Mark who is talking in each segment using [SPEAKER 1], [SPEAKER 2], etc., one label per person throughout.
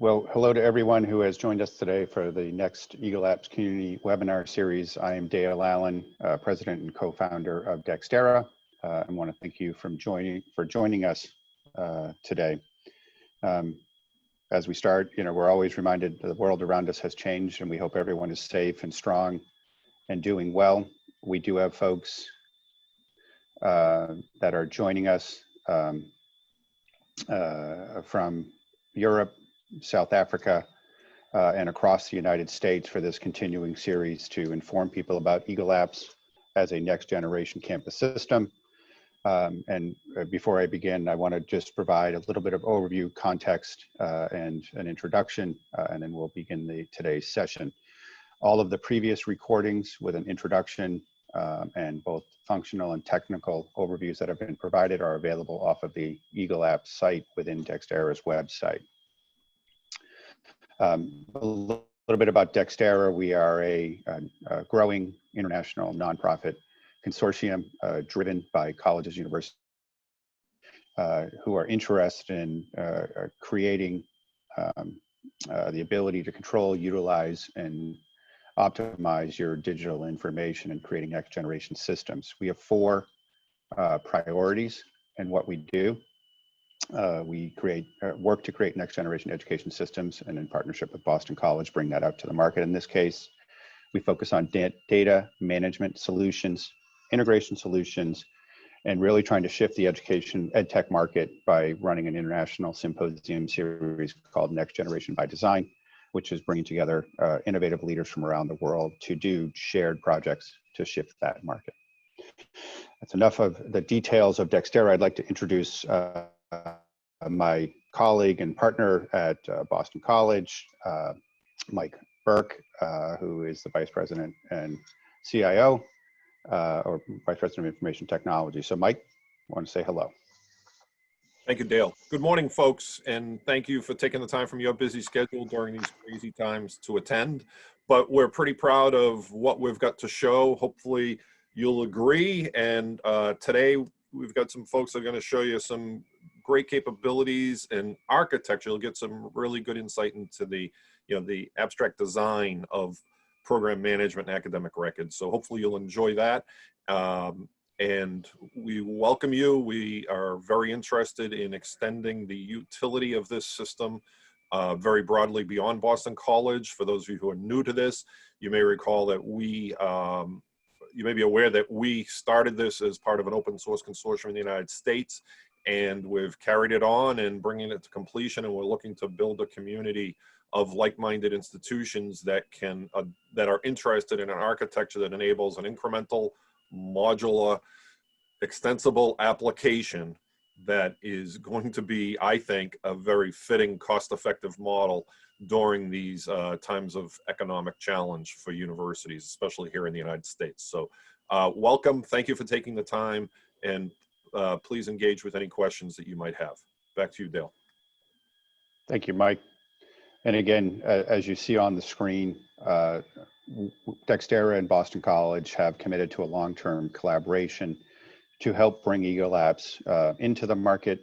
[SPEAKER 1] Well, hello to everyone who has joined us today for the next EagleApps community webinar series. I am Dale Allen, President and co-founder of DXtera. I want to thank you for joining us today. As we start, we're always reminded that the world around us has changed, and we hope everyone is safe and strong and doing well. We do have folks that are joining us from Europe, South Africa, and across the United States for this continuing series to inform people about EagleApps as a next generation campus system. And before I begin, I want to just provide a little bit of overview, context, and an introduction, and then we'll begin today's session. All of the previous recordings with an introduction and both functional and technical overviews that have been provided are available off of the EagleApps site within DXtera's website. A little bit about DXtera. We are a growing international nonprofit consortium driven by colleges, universities who are interested in creating the ability to control, utilize, and optimize your digital information and creating next generation systems. We have four priorities in what we do. We work to create next generation education systems, and in partnership with Boston College, bring that out to the market. In this case, we focus on data management solutions, integration solutions, and really trying to shift the education edtech market by running an international symposium series called Next Generation by Design, which is bringing together innovative leaders from around the world to do shared projects to shift that market. That's enough of the details of DXtera. I'd like to introduce my colleague and partner at Boston College, Mike Burke, who is the Vice President and CIO, or Vice President of Information Technology. So Mike, I want to say hello.
[SPEAKER 2] Thank you, Dale. Good morning, folks, and thank you for taking the time from your busy schedule during these crazy times to attend. But we're pretty proud of what we've got to show. Hopefully you'll agree. And today we've got some folks that are going to show you some great capabilities and architecture. You'll get some really good insight into the, the abstract design of program management and academic records. So hopefully you'll enjoy that. And we welcome you. We are very interested in extending the utility of this system very broadly beyond Boston College. For those of you who are new to this, you may recall that you may be aware that we started this as part of an open source consortium in the United States, and we've carried it on and bringing it to completion, and we're looking to build a community of like-minded institutions that are interested in an architecture that enables an incremental, modular, extensible application that is going to be, I think, a very fitting, cost-effective model during these times of economic challenge for universities, especially here in the United States. So welcome, thank you for taking the time, and please engage with any questions that you might have. Back to you, Dale.
[SPEAKER 1] Thank you, Mike. And again, as you see on the screen, DXtera and Boston College have committed to a long-term collaboration to help bring EagleApps into the market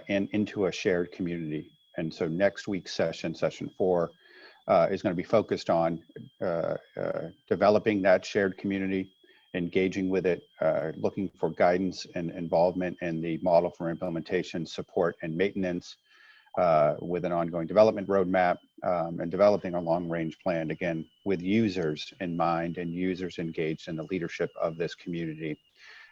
[SPEAKER 1] and into a shared community. And so next week's session 4, is going to be focused on developing that shared community, engaging with it, looking for guidance and involvement in the model for implementation, support, and maintenance, with an ongoing development roadmap, and developing a long-range plan, again, with users in mind and users engaged in the leadership of this community.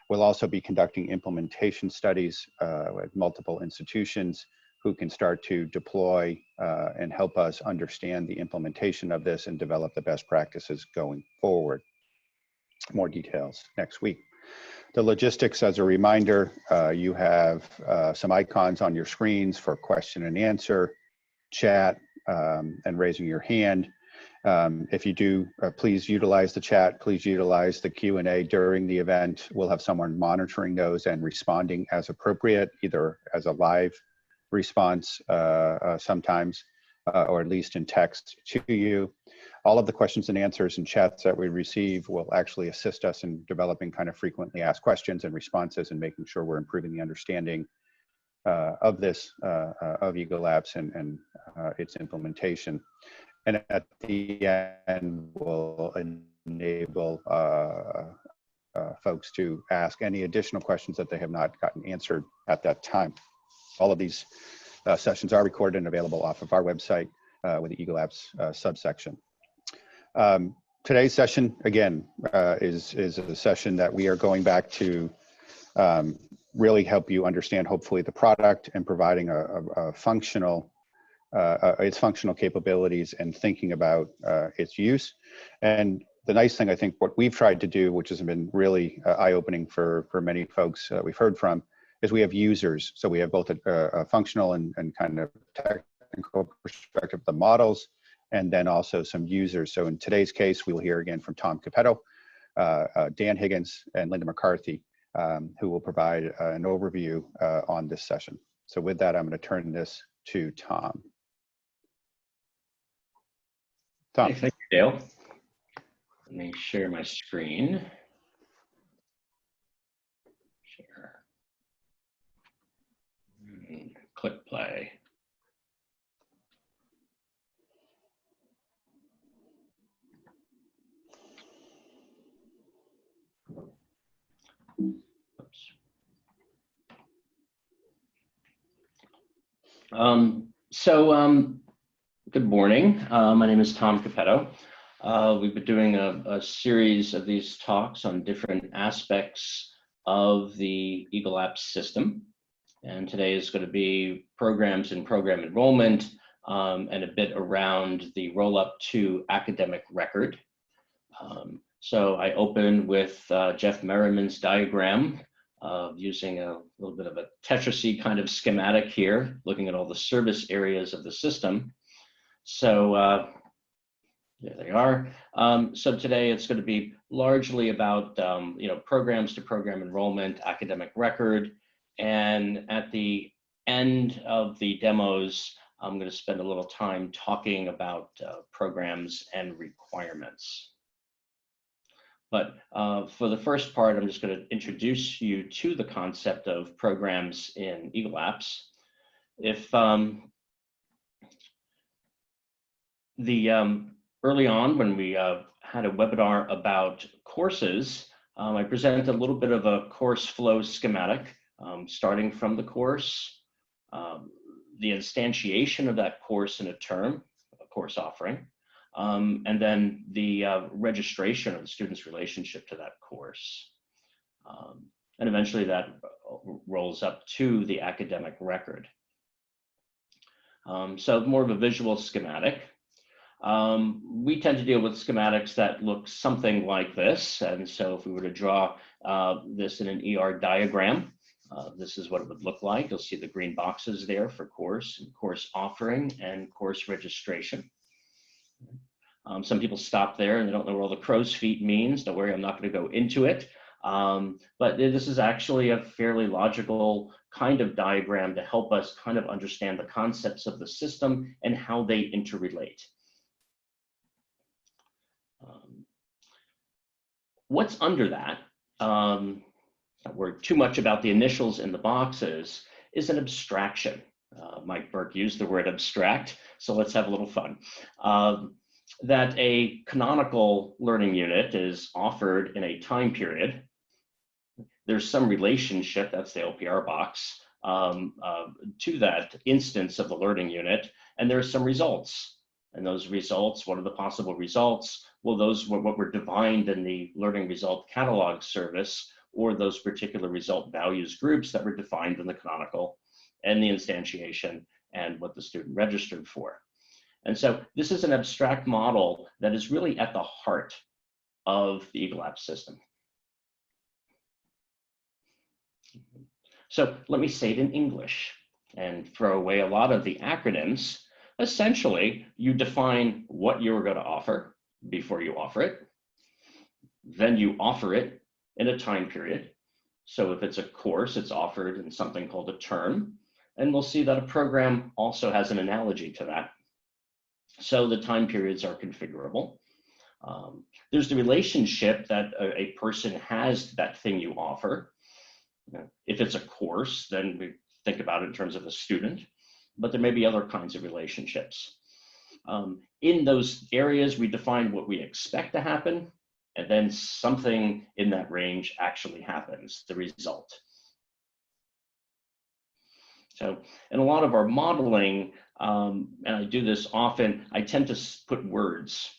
[SPEAKER 1] We'll also be conducting implementation studies with multiple institutions who can start to deploy and help us understand the implementation of this and develop the best practices going forward. More details next week. The logistics, as a reminder, you have some icons on your screens for question and answer, chat, and raising your hand. If you do, please utilize the chat, please utilize the Q&A during the event. We'll have someone monitoring those and responding as appropriate, either as a live response sometimes, or at least in text to you. All of the questions and answers and chats that we receive will actually assist us in developing kind of frequently asked questions and responses and making sure we're improving the understanding of this, of EagleApps and its implementation. And at the end, we'll enable folks to ask any additional questions that they have not gotten answered at that time. All of these sessions are recorded and available off of our website with the EagleApps subsection. Today's session, again, is a session that we are going back to really help you understand, hopefully, the product and providing a functional, its functional capabilities and thinking about its use. And the nice thing, I think, what we've tried to do, which has been really eye-opening for many folks we've heard from, is we have users. So we have both a functional and kind of technical perspective of the models, and then also some users. So in today's case, we'll hear again from Tom Capetto, Dan Higgins, and Linda McCarthy, who will provide an overview on this session. So with that, I'm going to turn this to Tom. Tom.
[SPEAKER 3] Hey, thank you, Dale. Let me share my screen. Share. And click play. Oops. Good morning. My name is Tom Capetto. We've been doing a series of these talks on different aspects of the EagleApps system. And today is going to be programs and program enrollment, and a bit around the roll-up to academic record. So I open with Jeff Merriman's diagram of using a little bit of a Tetrisy kind of schematic here, looking at all the service areas of the system. So there they are. So today it's going to be largely about programs to program enrollment, academic record, and at the end of the demos, I'm going to spend a little time talking about programs and requirements. But for the first part, I'm just going to introduce you to the concept of programs in EagleApps. If early on, when we had a webinar about courses, I presented a little bit of a course flow schematic, starting from the course, the instantiation of that course in a term, a course offering, and then the registration of the student's relationship to that course. And eventually that rolls up to the academic record. So more of a visual schematic. We tend to deal with schematics that look something like this. And so if we were to draw this in an ER diagram, this is what it would look like. You'll see the green boxes there for course and course offering and course registration. Some people stop there and they don't know what all the crow's feet means. Don't worry, I'm not going to go into it. But this is actually a fairly logical kind of diagram to help us kind of understand the concepts of the system and how they interrelate. What's under that, not worried too much about the initials in the boxes, is an abstraction. Mike Burke used the word abstract, so let's have a little fun. That a canonical learning unit is offered in a time period. There's some relationship, that's the LPR box, to that instance of the learning unit, and there's some results. And those results, what are the possible results? Well, those were what were defined in the learning result catalog service, or those particular result values groups that were defined in the canonical and the instantiation and what the student registered for. And so this is an abstract model that is really at the heart of the EagleApps system. So let me say it in English and throw away a lot of the acronyms. Essentially, you define what you're going to offer before you offer it. Then you offer it in a time period. So if it's a course, it's offered in something called a term. And we'll see that a program also has an analogy to that. So the time periods are configurable. There's the relationship that a person has to that thing you offer. If it's a course, then we think about it in terms of a student, but there may be other kinds of relationships. In those areas, we define what we expect to happen, and then something in that range actually happens, the result. So in a lot of our modeling, and I do this often, I tend to put words.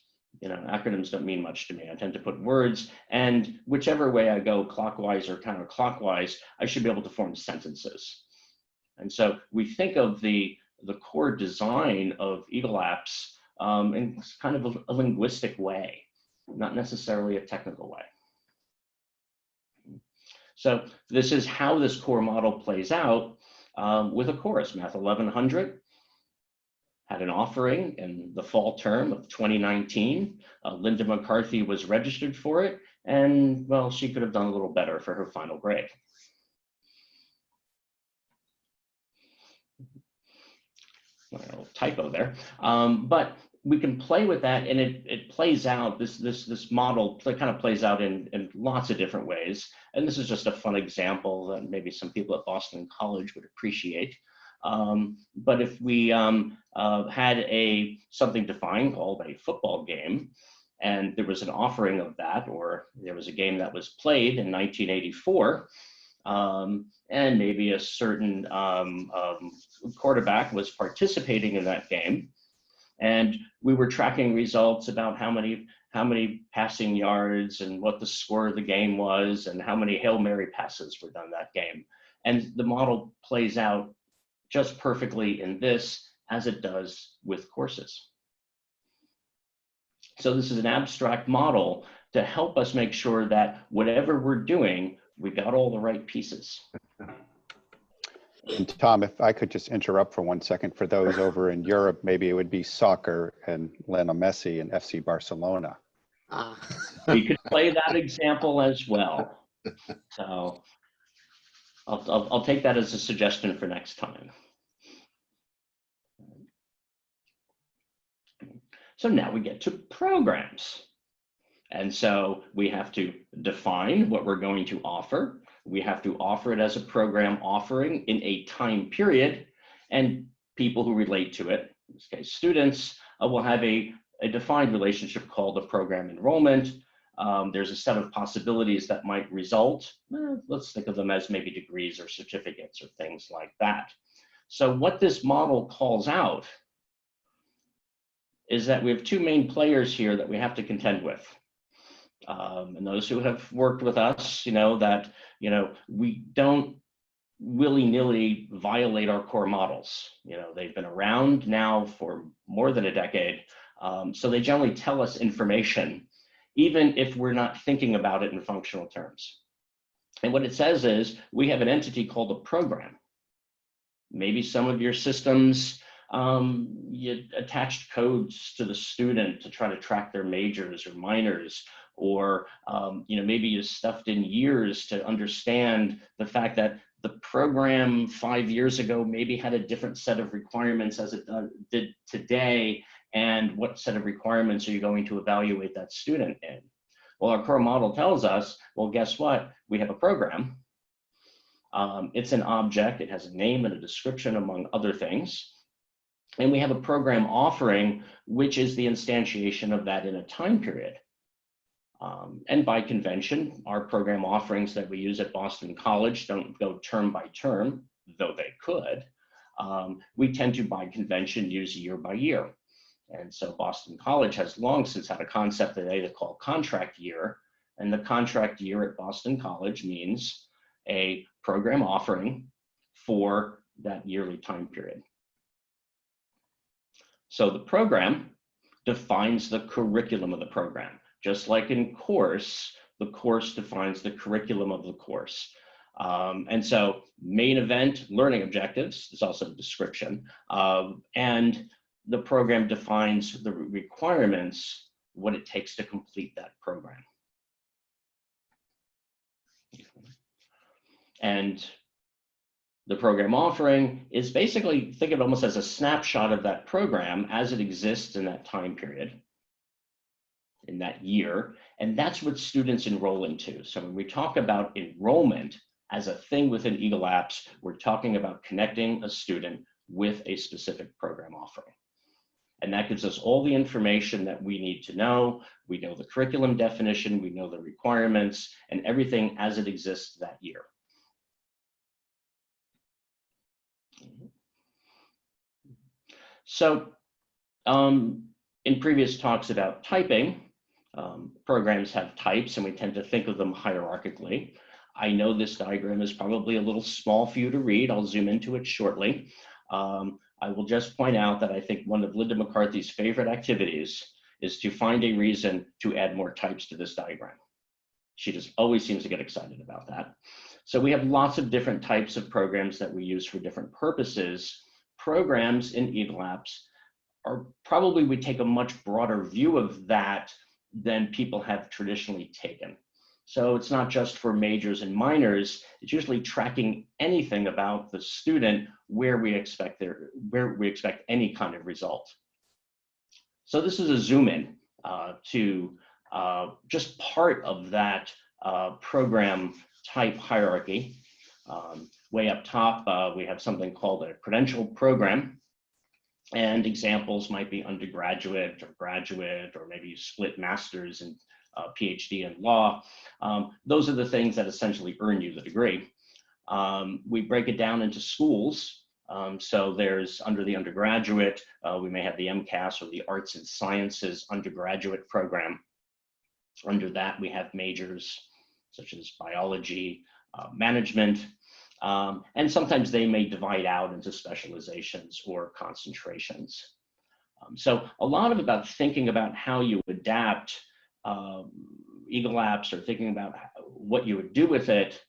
[SPEAKER 3] Acronyms don't mean much to me. I tend to put words, and whichever way I go, clockwise or counterclockwise, I should be able to form sentences. And so we think of the core design of EagleApps in kind of a linguistic way, not necessarily a technical way. So this is how this core model plays out with a course. Math 1100 had an offering in the fall term of 2019. Linda McCarthy was registered for it, and well, she could have done a little better for her final grade. A little typo there, but we can play with that, and it plays out. This model kind of plays out in lots of different ways, and this is just a fun example that maybe some people at Boston College would appreciate. But if we had something defined called a football game, and there was an offering of that, or there was a game that was played in 1984, and maybe a certain quarterback was participating in that game, and we were tracking results about how many passing yards and what the score of the game was and how many Hail Mary passes were done that game. And the model plays out just perfectly in this, as it does with courses. So this is an abstract model to help us make sure that whatever we're doing, we got all the right pieces.
[SPEAKER 1] And Tom, if I could just interrupt for 1 second, for those over in Europe, maybe it would be soccer and Lionel Messi and FC Barcelona.
[SPEAKER 3] We could play that example as well. So I'll take that as a suggestion for next time. So now we get to programs. And so we have to define what we're going to offer. We have to offer it as a program offering in a time period, and people who relate to it, in this case students, will have a defined relationship called a program enrollment. There's a set of possibilities that might result. Let's think of them as maybe degrees or certificates or things like that. So what this model calls out is that we have two main players here that we have to contend with. And those who have worked with us, that we don't willy-nilly violate our core models. They've been around now for more than a decade. So they generally tell us information, even if we're not thinking about it in functional terms. And what it says is we have an entity called a program. Maybe some of your systems, you attached codes to the student to try to track their majors or minors, or maybe you stuffed in years to understand the fact that the program 5 years ago maybe had a different set of requirements as it did today, and what set of requirements are you going to evaluate that student in? Well, our core model tells us, well, guess what? We have a program. It's an object. It has a name and a description, among other things. And we have a program offering, which is the instantiation of that in a time period. And by convention, our program offerings that we use at Boston College don't go term by term, though they could. We tend to, by convention, use year by year. And so Boston College has long since had a concept that they call contract year. And the contract year at Boston College means a program offering for that yearly time period. So the program defines the curriculum of the program. Just like in course, the course defines the curriculum of the course. And so main event, learning objectives, there's also a description, and the program defines the requirements, what it takes to complete that program. And the program offering is basically, think of it almost as a snapshot of that program as it exists in that time period, in that year. And that's what students enroll into. So when we talk about enrollment As a thing within EagleApps, we're talking about connecting a student with a specific program offering. And that gives us all the information that we need to know. We know the curriculum definition, we know the requirements, and everything as it exists that year. So in previous talks about typing, programs have types and we tend to think of them hierarchically. I know this diagram is probably a little small for you to read. I'll zoom into it shortly. I will just point out that I think one of Linda McCarthy's favorite activities is to find a reason to add more types to this diagram. She just always seems to get excited about that. So we have lots of different types of programs that we use for different purposes. Programs in EagleApps are probably, we take a much broader view of that than people have traditionally taken. So it's not just for majors and minors, it's usually tracking anything about the student where we expect any kind of result. So this is a zoom in to just part of that program type hierarchy. Way up top, we have something called a credential program. And examples might be undergraduate or graduate, or maybe split masters and PhD in law. Those are the things that essentially earn you the degree. We break it down into schools. So there's under the undergraduate, we may have the MCAS or the Arts and Sciences undergraduate program. Under that, we have majors such as biology, management, and sometimes they may divide out into specializations or concentrations. So a lot of about thinking about how you adapt EagleApps or thinking about what you would do with it,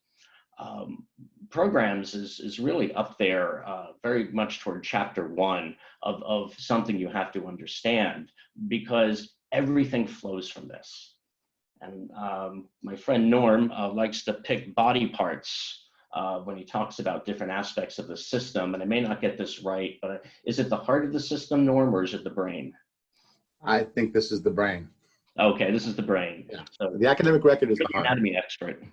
[SPEAKER 3] programs is really up there very much toward chapter 1 of something you have to understand, because everything flows from this. And my friend Norm likes to pick body parts when he talks about different aspects of the system, and I may not get this right, but is it the heart of the system, Norm, or is it the brain?
[SPEAKER 4] I think this is the brain.
[SPEAKER 3] Okay, this is the brain.
[SPEAKER 4] Yeah.
[SPEAKER 3] So
[SPEAKER 4] The academic record is the heart.
[SPEAKER 3] Anatomy expert.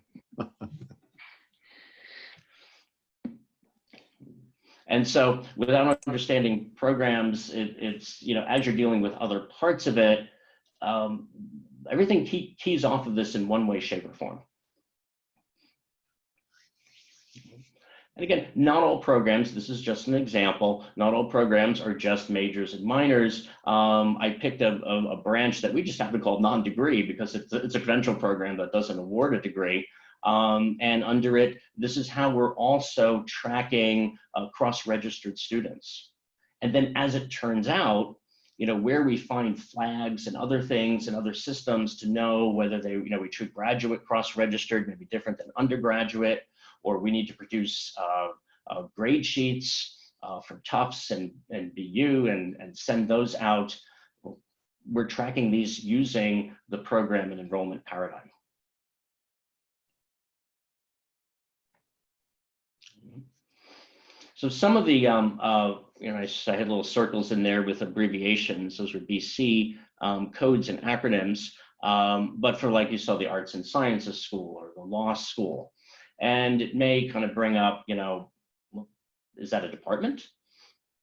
[SPEAKER 3] And so without understanding programs, it's, you know, as you're dealing with other parts of it, everything keys off of this in one way, shape, or form. And again, not all programs, this is just an example, not all programs are just majors and minors. I picked a branch that we just happen to call non-degree because it's a credential program that doesn't award a degree. And under it, this is how we're also tracking cross-registered students. And then as it turns out, you know, where we find flags and other things and other systems to know whether they, you know, we treat graduate cross-registered maybe different than undergraduate, or we need to produce grade sheets for Tufts and BU and send those out. We're tracking these using the program and enrollment paradigm. So some of the, you know, I had little circles in there with abbreviations. Those are BC codes and acronyms, but for, like you saw, the Arts and Sciences School or the Law School. And it may kind of bring up, you know, is that a department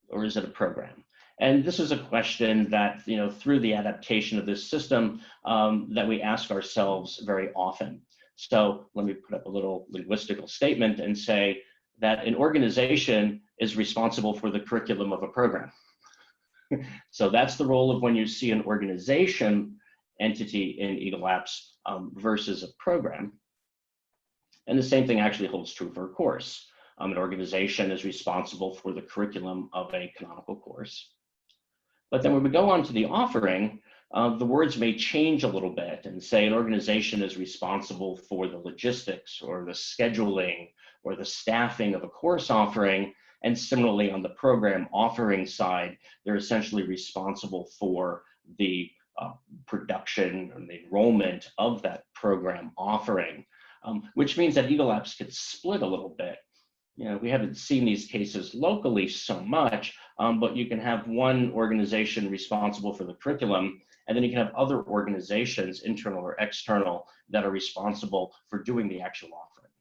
[SPEAKER 3] or is it a program? And this is a question that, you know, through the adaptation of this system that we ask ourselves very often. So let me put up a little linguistical statement and say that an organization is responsible for the curriculum of a program. So that's the role of when you see an organization entity in EagleApps versus a program. And the same thing actually holds true for a course. An organization is responsible for the curriculum of a canonical course. But then when we go on to the offering, the words may change a little bit and say an organization is responsible for the logistics or the scheduling or the staffing of a course offering. And similarly on the program offering side, they're essentially responsible for the production and the enrollment of that program offering. Which means that EagleApps could split a little bit. You know, we haven't seen these cases locally so much, but you can have one organization responsible for the curriculum, and then you can have other organizations, internal or external, that are responsible for doing the actual offering.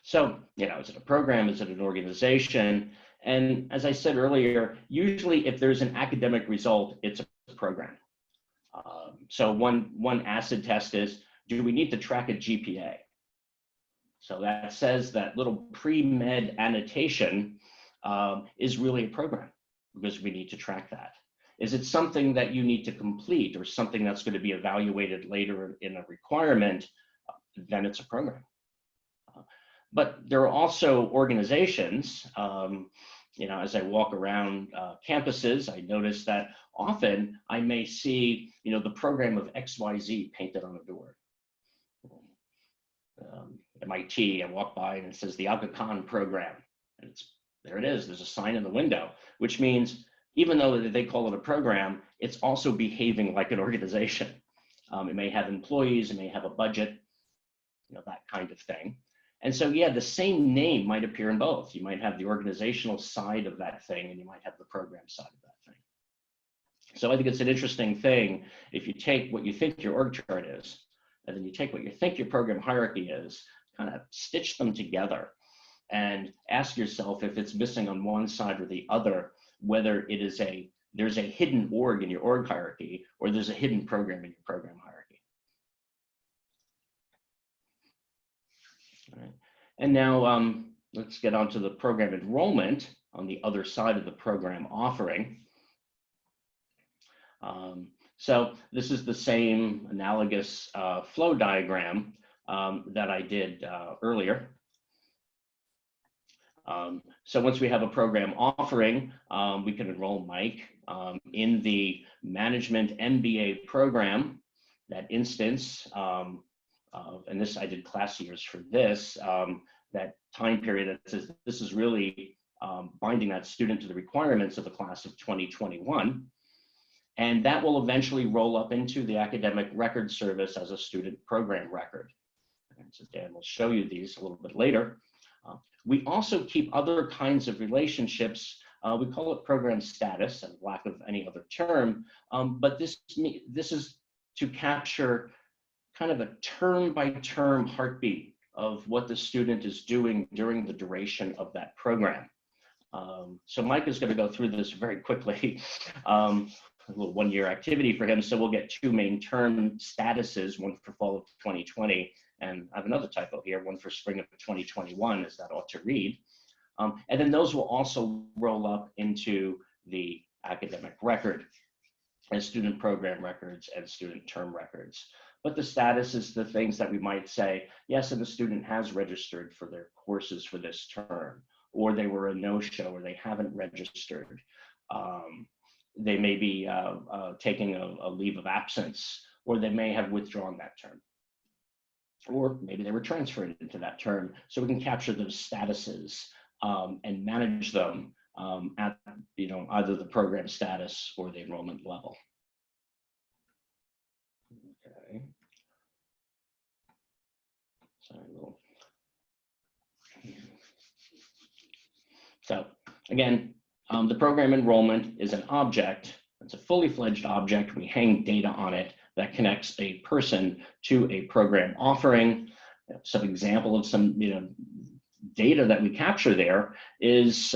[SPEAKER 3] So, is it a program? Is it an organization? And as I said earlier, usually if there's an academic result, it's a program. So one acid test is, do we need to track a GPA? So that says that little pre-med annotation is really a program because we need to track that. Is it something that you need to complete or something that's going to be evaluated later in a requirement? Then it's a program. But there are also organizations, as I walk around campuses, I notice that often I may see, the program of XYZ painted on a door. MIT, I walk by and it says the Aga Khan program. And there it is, there's a sign in the window, which means even though they call it a program, it's also behaving like an organization. It may have employees, it may have a budget, that kind of thing. And so, yeah, the same name might appear in both. You might have the organizational side of that thing, and you might have the program side of that thing. So I think it's an interesting thing if you take what you think your org chart is, and then you take what you think your program hierarchy is, kind of stitch them together and ask yourself if it's missing on one side or the other, whether it is there's a hidden org in your org hierarchy or there's a hidden program in your program hierarchy. All right. And now let's get on to the program enrollment on the other side of the program offering. So this is the same analogous flow diagram that I did earlier. So once we have a program offering, we can enroll Mike in the management MBA program, that instance. And this, I did class years for this, that time period that says this is really binding that student to the requirements of the class of 2021. And that will eventually roll up into the academic record service as a student program record. And so Dan will show you these a little bit later. We also keep other kinds of relationships. We call it program status, and lack of any other term. But this is to capture kind of a term-by-term heartbeat of what the student is doing during the duration of that program. So Mike is going to go through this very quickly. A little one-year activity for him. So we'll get two main term statuses, one for fall of 2020, and I have another typo here, one for spring of 2021, as that ought to read. And then those will also roll up into the academic record as student program records and student term records. But the status is the things that we might say, yes, and the student has registered for their courses for this term, or they were a no-show, or they haven't registered. They may be taking a leave of absence, or they may have withdrawn that term. Or maybe they were transferred into that term. So we can capture those statuses and manage them at either the program status or the enrollment level. Okay. So again, the program enrollment is an object. It's a fully fledged object. We hang data on it that connects a person to a program offering. Some example of some data that we capture there is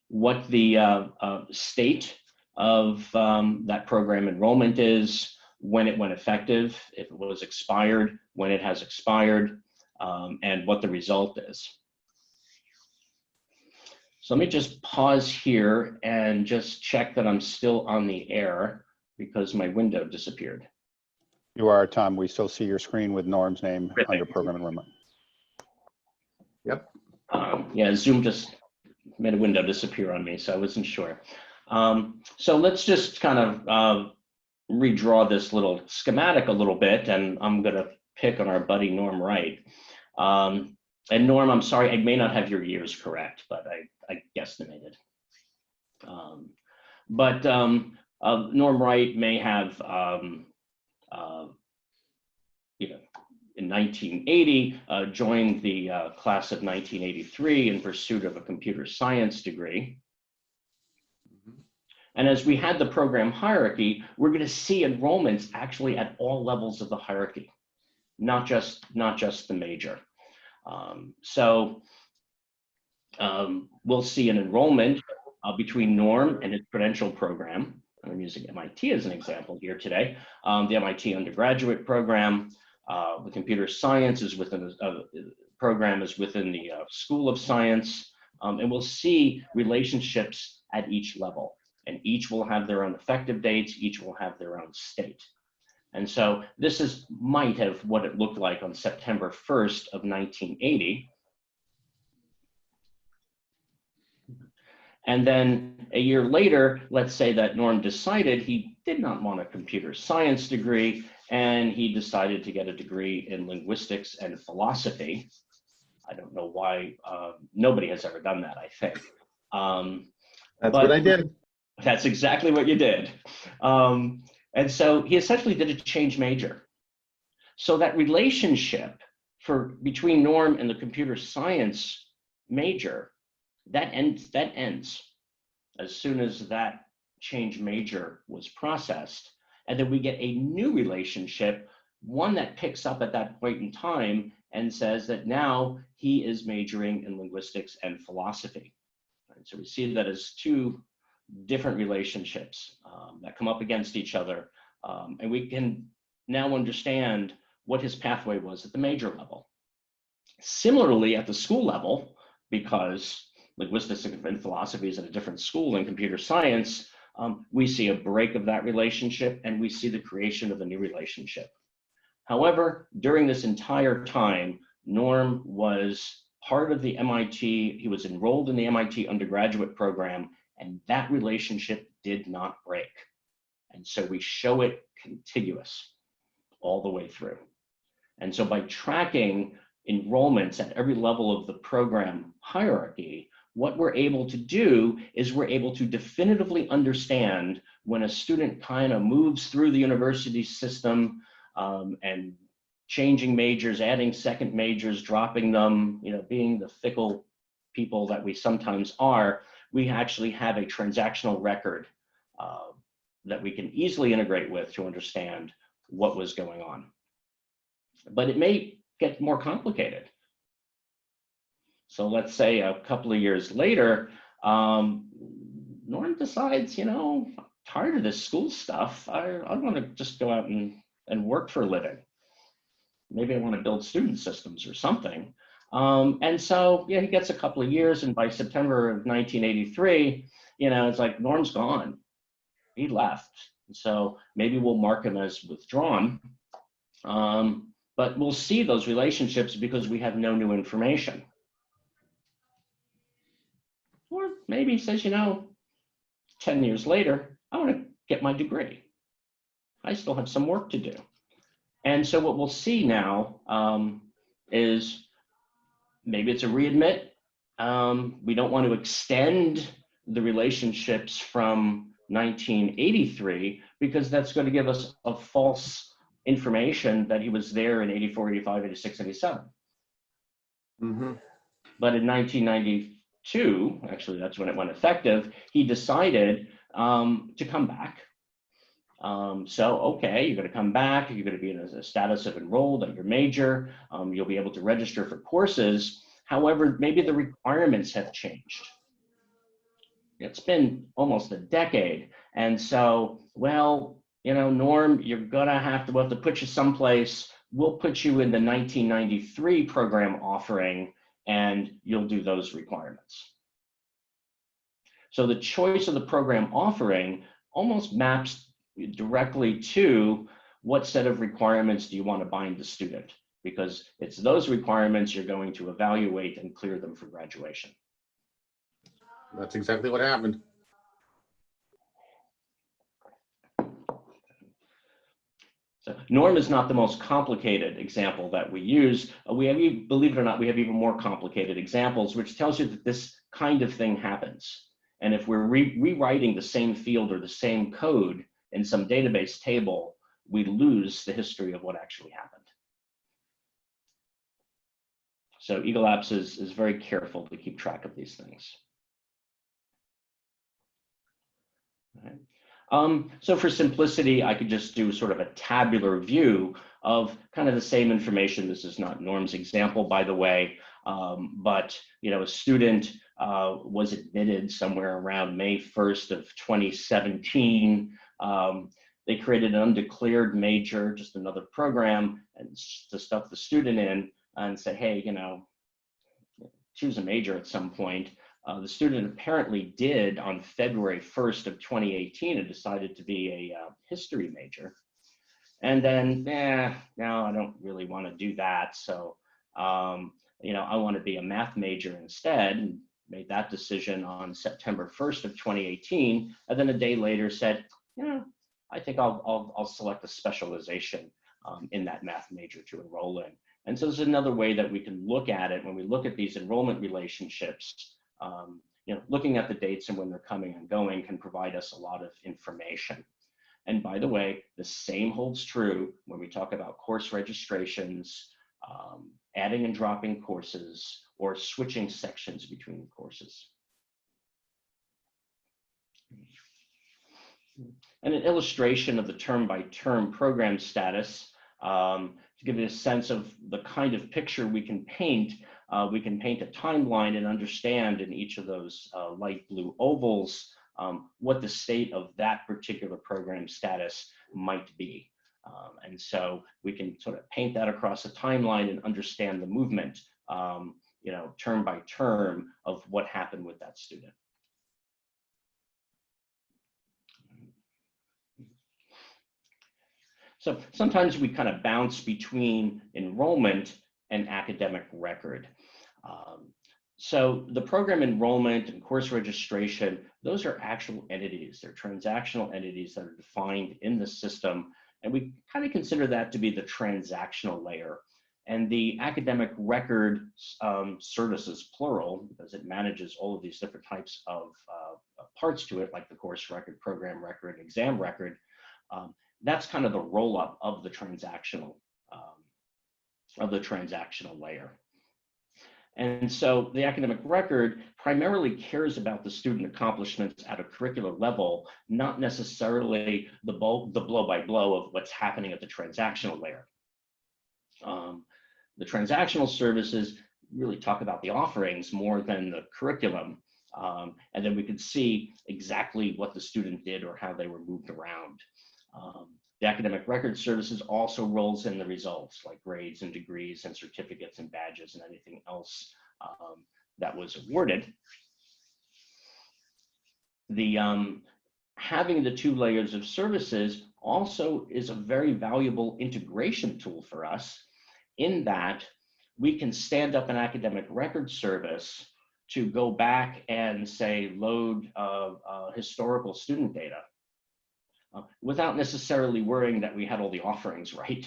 [SPEAKER 3] what the state of that program enrollment is, when it went effective, if it was expired, when it has expired, and what the result is. So let me just pause here and just check that I'm still on the air because my window disappeared.
[SPEAKER 1] You are, Tom. We still see your screen with Norm's name under program enrollment.
[SPEAKER 4] Yep.
[SPEAKER 3] Yeah, Zoom just made a window disappear on me, so I wasn't sure. So let's just kind of redraw this little schematic a little bit, and I'm going to pick on our buddy Norm Wright. And Norm, I'm sorry, I may not have your years correct, but I guesstimated. Norm Wright may have, in 1980, joined the class of 1983 in pursuit of a computer science degree. And as we had the program hierarchy, we're going to see enrollments actually at all levels of the hierarchy, not just the major. We'll see an enrollment between Norm and his credential program. I'm using MIT as an example here today. The MIT undergraduate program, the computer science is within the program is within the School of Science, and we'll see relationships at each level, and each will have their own effective dates, each will have their own state. And so this might have what it looked like on September 1st of 1980. And then a year later, let's say that Norm decided he did not want a computer science degree, and he decided to get a degree in linguistics and philosophy. I don't know why, nobody has ever done that, I think.
[SPEAKER 4] That's what I did.
[SPEAKER 3] That's exactly what you did. And so he essentially did a change major. So that relationship between Norm and the computer science major, that ends as soon as that change major was processed. And then we get a new relationship, one that picks up at that point in time and says that now he is majoring in linguistics and philosophy. And so we see that as two different relationships that come up against each other. And we can now understand what his pathway was at the major level. Similarly, at the school level, because linguistics and philosophy is at a different school than computer science, we see a break of that relationship and we see the creation of a new relationship. However, during this entire time, Norm was part of the MIT, he was enrolled in the MIT undergraduate program, and that relationship did not break. And so we show it contiguous all the way through. And so by tracking enrollments at every level of the program hierarchy, what we're able to do is we're able to definitively understand when a student kind of moves through the university system and changing majors, adding second majors, dropping them, being the fickle people that we sometimes are, we actually have a transactional record that we can easily integrate with to understand what was going on. But it may get more complicated. So let's say a couple of years later, Norm decides, I'm tired of this school stuff. I want to just go out and work for a living. Maybe I want to build student systems or something. And so, he gets a couple of years, and by September of 1983, it's like Norm's gone. He left. So maybe we'll mark him as withdrawn. But we'll see those relationships because we have no new information. Or maybe he says, 10 years later, I want to get my degree. I still have some work to do. And so what we'll see now is maybe it's a readmit. We don't want to extend the relationships from 1983 because that's going to give us a false information that he was there in 84, 85, 86, 87.
[SPEAKER 4] Mm-hmm.
[SPEAKER 3] But in 1992, actually that's when it went effective, he decided to come back. So, okay, you're going to come back, you're going to be in a status of enrolled at your major, you'll be able to register for courses. However, maybe the requirements have changed. It's been almost a decade. And so, well, Norm, we'll have to put you someplace. We'll put you in the 1993 program offering, and you'll do those requirements. So the choice of the program offering almost maps directly to what set of requirements do you want to bind the student, because it's those requirements you're going to evaluate and clear them for graduation.
[SPEAKER 4] That's exactly what happened.
[SPEAKER 3] So Norm is not the most complicated example that we use. Believe it or not, we have even more complicated examples, which tells you that this kind of thing happens. And if we're rewriting the same field or the same code in some database table, we lose the history of what actually happened. So EagleApps is very careful to keep track of these things. So for simplicity, I could just do sort of a tabular view of kind of the same information. This is not Norm's example, by the way, but a student was admitted somewhere around May 1st of 2017. They created an undeclared major, just another program, and to stuff the student in and say, hey, choose a major at some point. The student apparently did on February 1st of 2018 and decided to be a history major. And then, no, I don't really want to do that. So, I want to be a math major instead, and made that decision on September 1st of 2018. And then a day later said, I think I'll select a specialization in that math major to enroll in. And so there's another way that we can look at it when we look at these enrollment relationships. Looking at the dates and when they're coming and going can provide us a lot of information. And by the way, the same holds true when we talk about course registrations, adding and dropping courses, or switching sections between courses. And an illustration of the term-by-term program status to give you a sense of the kind of picture we can paint. We can paint a timeline and understand in each of those light blue ovals what the state of that particular program status might be. And so we can sort of paint that across a timeline and understand the movement, term by term of what happened with that student. So sometimes we kind of bounce between enrollment and academic record. So the program enrollment and course registration, those are actual entities. They're transactional entities that are defined in the system. And we kind of consider that to be the transactional layer. And the academic record services, plural, because it manages all of these different types of parts to it, like the course record, program record, exam record. That's kind of the roll-up of the transactional layer. And so the academic record primarily cares about the student accomplishments at a curricular level, not necessarily the blow-by-blow of what's happening at the transactional layer. The transactional services really talk about the offerings more than the curriculum. And then we could see exactly what the student did or how they were moved around. The academic record services also rolls in the results like grades and degrees and certificates and badges and anything else that was awarded. Having the two layers of services also is a very valuable integration tool for us in that we can stand up an academic record service to go back and say load historical student data. Without necessarily worrying that we had all the offerings right.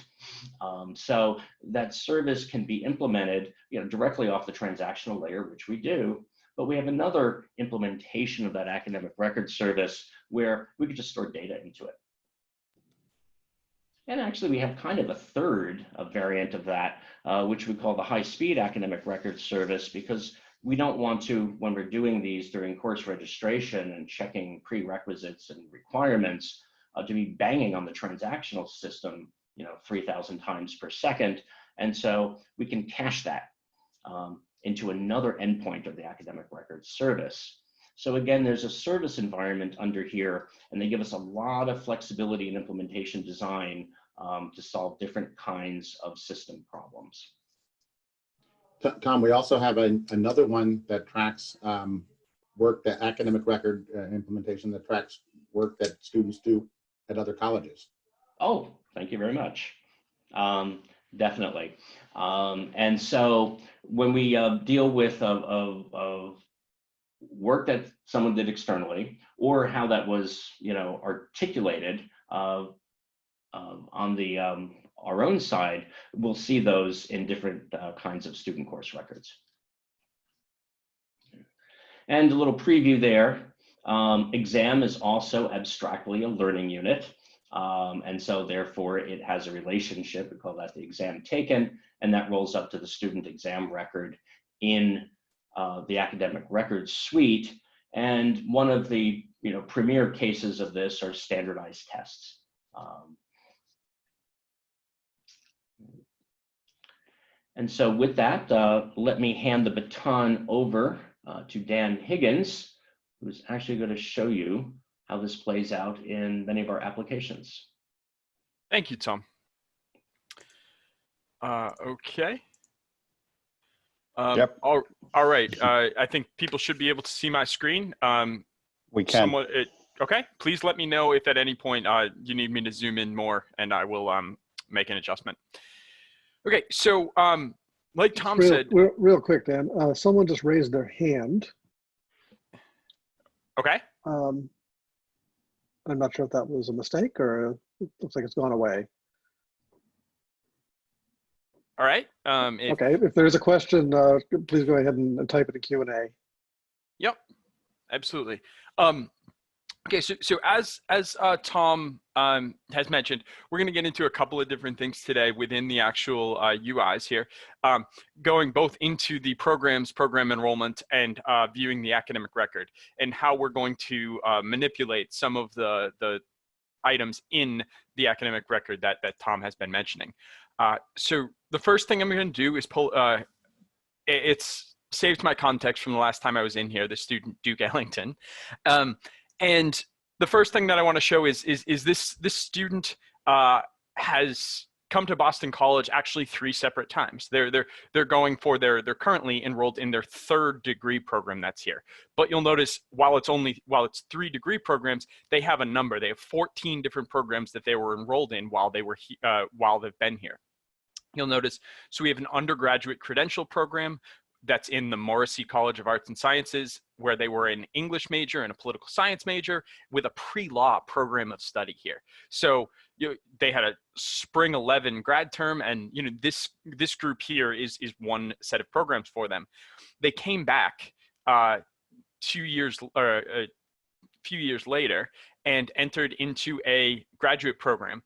[SPEAKER 3] So that service can be implemented directly off the transactional layer, which we do, but we have another implementation of that academic record service where we could just store data into it. And actually we have kind of a variant of that, which we call the high-speed academic record service, because we don't want to, when we're doing these during course registration and checking prerequisites and requirements, to be banging on the transactional system, 3,000 times per second. And so we can cache that into another endpoint of the academic record service. So again, there's a service environment under here, and they give us a lot of flexibility in implementation design to solve different kinds of system problems.
[SPEAKER 4] Tom, we also have another one that tracks work, that academic record implementation that tracks work that students do at other colleges.
[SPEAKER 3] Oh, thank you very much. Definitely. And so when we deal with work that someone did externally, or how that was, articulated on our own side, we'll see those in different kinds of student course records. And a little preview there. Exam is also abstractly a learning unit. And so therefore it has a relationship, we call that the exam taken, and that rolls up to the student exam record in the academic records suite. And one of the premier cases of this are standardized tests. And so with that, let me hand the baton over to Dan Higgins, who's actually going to show you how this plays out in many of our applications.
[SPEAKER 5] Thank you, Tom. Okay.
[SPEAKER 1] Yep.
[SPEAKER 5] All right. I think people should be able to see my screen.
[SPEAKER 1] We can.
[SPEAKER 5] Okay. Please let me know if at any point you need me to zoom in more, and I will make an adjustment. Okay. So, like Tom said.
[SPEAKER 6] Real quick, Dan. Someone just raised their hand.
[SPEAKER 5] Okay.
[SPEAKER 6] I'm not sure if that was a mistake or it looks like it's gone away.
[SPEAKER 5] All right.
[SPEAKER 6] Okay, if there's a question, please go ahead and type it in Q&A.
[SPEAKER 5] Yep, absolutely. Okay, so as Tom has mentioned, we're going to get into a couple of different things today within the actual UIs here, going both into the program enrollment and viewing the academic record, and how we're going to manipulate some of the items in the academic record that Tom has been mentioning. So the first thing I'm going to do is pull, it's saved my context from the last time I was in here, the student Duke Ellington. And the first thing that I want to show is this student has come to Boston College actually 3 separate times. They're going for they're currently enrolled in their 3rd degree program that's here. But you'll notice while it's 3 degree programs, they have a number. They have 14 different programs that they were enrolled in while they've been here. You'll notice, so we have an undergraduate credential program that's in the Morrissey College of Arts and Sciences, where they were an English major and a political science major with a pre-law program of study here. So they had a spring 11 grad term, and this group here is one set of programs for them. They came back 2 years or a few years later and entered into a graduate program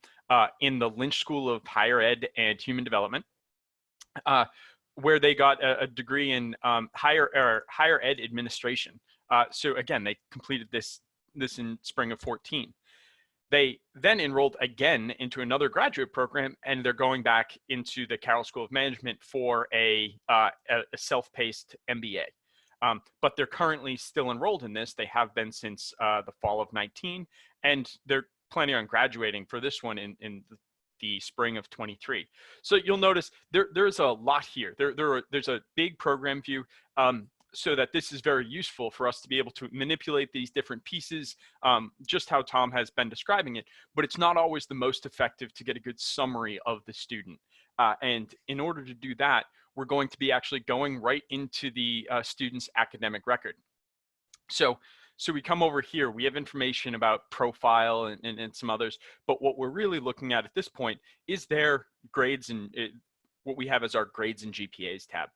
[SPEAKER 5] in the Lynch School of Higher Ed and Human Development, where they got a degree in higher ed administration. So again, they completed this in spring of 14. They then enrolled again into another graduate program, and they're going back into the Carroll School of Management for a self-paced MBA. But they're currently still enrolled in this. They have been since the fall of 19, and they're planning on graduating for this one in the spring of 23. So you'll notice there's a lot here. There's a big program view, so that this is very useful for us to be able to manipulate these different pieces, just how Tom has been describing it, but it's not always the most effective to get a good summary of the student. And in order to do that, we're going to be actually going right into the student's academic record. So we come over here, we have information about profile and some others, but what we're really looking at this point is their grades and what we have as our grades and GPAs tab.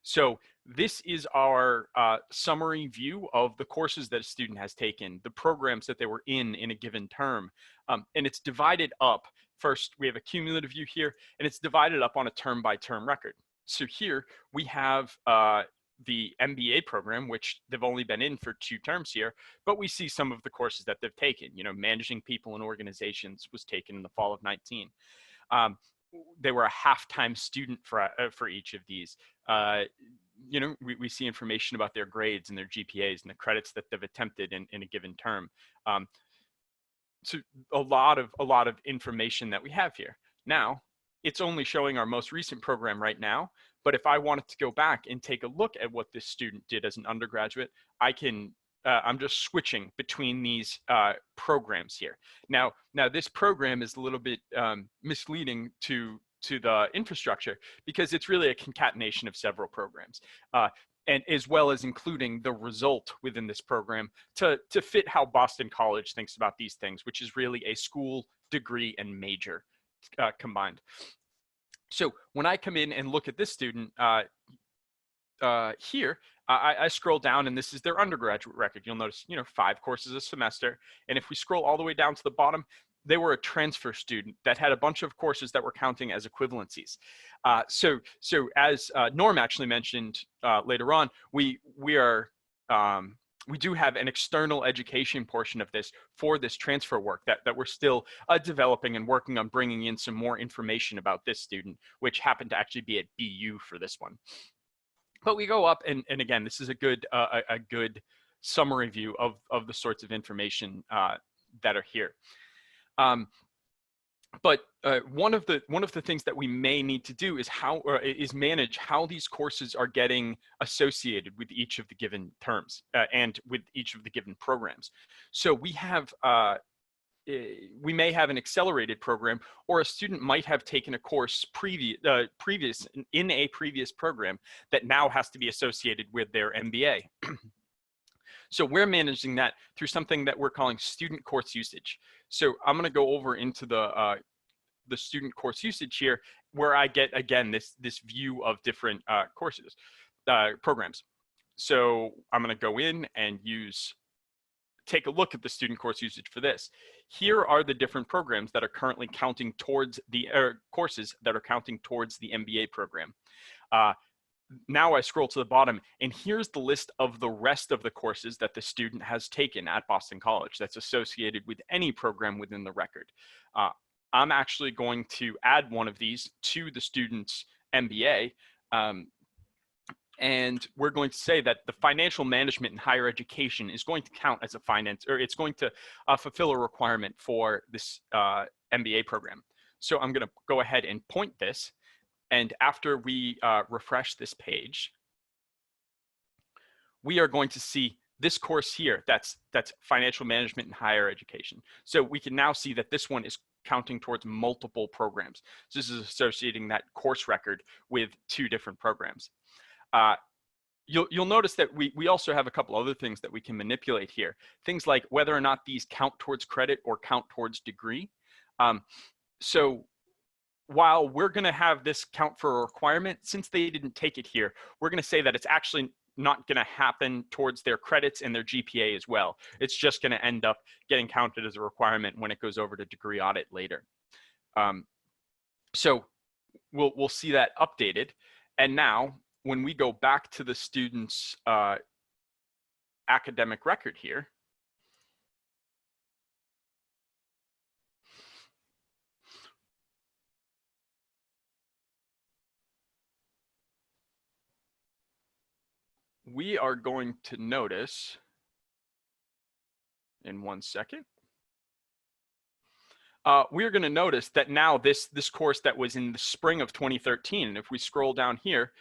[SPEAKER 5] So this is our summary view of the courses that a student has taken, the programs that they were in a given term. And it's divided up. First, we have a cumulative view here, and it's divided up on a term-by-term record. So here we have the MBA program, which they've only been in for 2 terms here, but we see some of the courses that they've taken. Managing people and organizations was taken in the fall of 19. They were a half-time student for each of these. We see information about their grades and their GPAs and the credits that they've attempted in a given term. So a lot of information that we have here. Now, it's only showing our most recent program right now, but if I wanted to go back and take a look at what this student did as an undergraduate, I can, I'm just switching between these programs here. Now this program is a little bit misleading to the infrastructure, because it's really a concatenation of several programs. And as well as including the result within this program to fit how Boston College thinks about these things, which is really a school, degree, and major combined. So when I come in and look at this student here, I scroll down, and this is their undergraduate record. You'll notice, 5 courses a semester. And if we scroll all the way down to the bottom, they were a transfer student that had a bunch of courses that were counting as equivalencies. So as Norm actually mentioned later on, we are we do have an external education portion of this for this transfer work that we're still developing and working on bringing in some more information about this student, which happened to actually be at BU for this one. But we go up, and again, this is a good summary view of the sorts of information that are here. But one of the things that we may need to do is manage how these courses are getting associated with each of the given terms and with each of the given programs. So we have we may have an accelerated program, or a student might have taken a course in a previous program that now has to be associated with their MBA. So we're managing that through something that we're calling student course usage. So I'm going to go over into the student course usage here, where I get, again, this view of different programs. So I'm going to go in and take a look at the student course usage for this. Here are the different programs that are currently counting towards the courses that are counting towards the MBA program. Now I scroll to the bottom, and here's the list of the rest of the courses that the student has taken at Boston College that's associated with any program within the record. I'm actually going to add one of these to the student's MBA, and we're going to say that the financial management in higher education is going to count as a it's going to fulfill a requirement for this MBA program. So I'm going to go ahead and point this. And after we refresh this page, we are going to see this course here. That's financial management in higher education. So we can now see that this one is counting towards multiple programs. So this is associating that course record with 2 different programs. You'll notice that we also have a couple other things that we can manipulate here. Things like whether or not these count towards credit or count towards degree. So while we're going to have this count for a requirement, since they didn't take it here, we're going to say that it's actually not going to happen towards their credits and their GPA as well. It's just going to end up getting counted as a requirement when it goes over to degree audit later. So we'll see that updated. And now when we go back to the student's academic record here, we are going to notice, in 1 second, we're going to notice that now this course that was in the spring of 2013, and if we scroll down here,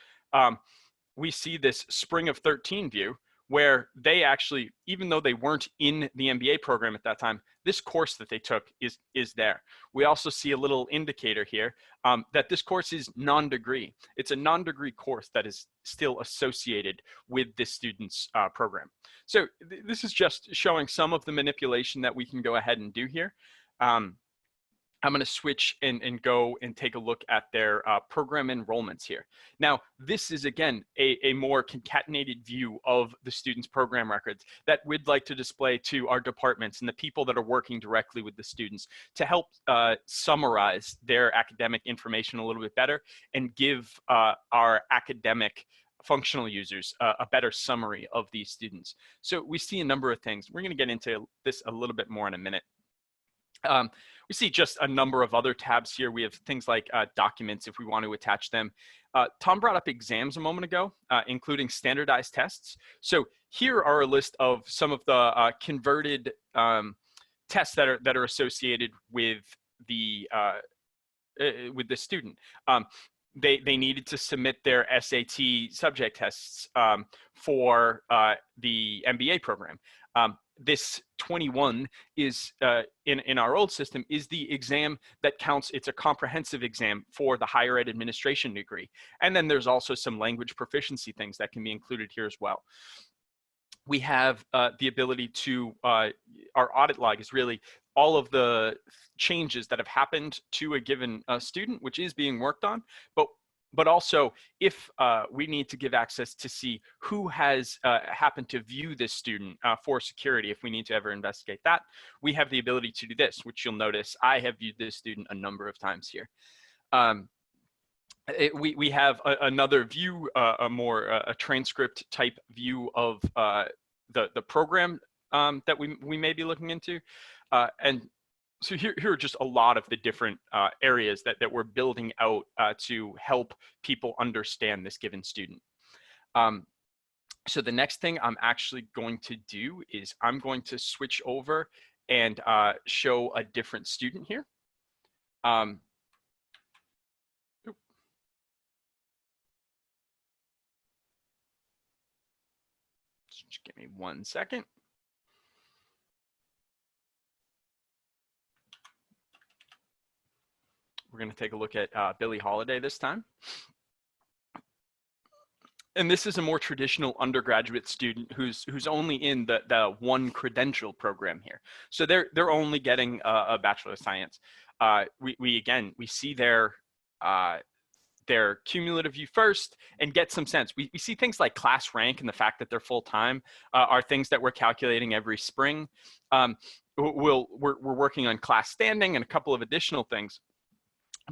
[SPEAKER 5] we see this spring of 13 view where they actually, even though they weren't in the MBA program at that time, this course that they took is there. We also see a little indicator here that this course is non-degree. It's a non-degree course that is still associated with this student's program. So this is just showing some of the manipulation that we can go ahead and do here. I'm going to switch and go and take a look at their program enrollments here. Now, this is, again, a more concatenated view of the students' program records that we'd like to display to our departments and the people that are working directly with the students to help summarize their academic information a little bit better and give our academic functional users a better summary of these students. So we see a number of things. We're going to get into this a little bit more in a minute. We see just a number of other tabs here. We have things like documents if we want to attach them. Tom brought up exams a moment ago, including standardized tests. So here are a list of some of the converted tests that are associated with the student. They needed to submit their SAT subject tests for the MBA program. This 21 is, in our old system, is the exam that counts. It's a comprehensive exam for the higher ed administration degree. And then there's also some language proficiency things that can be included here as well. We have the ability to, our audit log is really all of the changes that have happened to a given student, which is being worked on, but also if we need to give access to see who has happened to view this student for security, if we need to ever investigate that, we have the ability to do this, which you'll notice I have viewed this student a number of times here. We have another view, a transcript type view of the program that we may be looking into. And so here are just a lot of the different areas that we're building out to help people understand this given student. So the next thing I'm actually going to do is I'm going to switch over and show a different student here. Just give me 1 second. We're going to take a look at Billie Holiday this time. And this is a more traditional undergraduate student who's only in the one credential program here. So they're only getting a Bachelor of Science. We see their cumulative view first and get some sense. We see things like class rank and the fact that they're full-time are things that we're calculating every spring. We're working on class standing and a couple of additional things.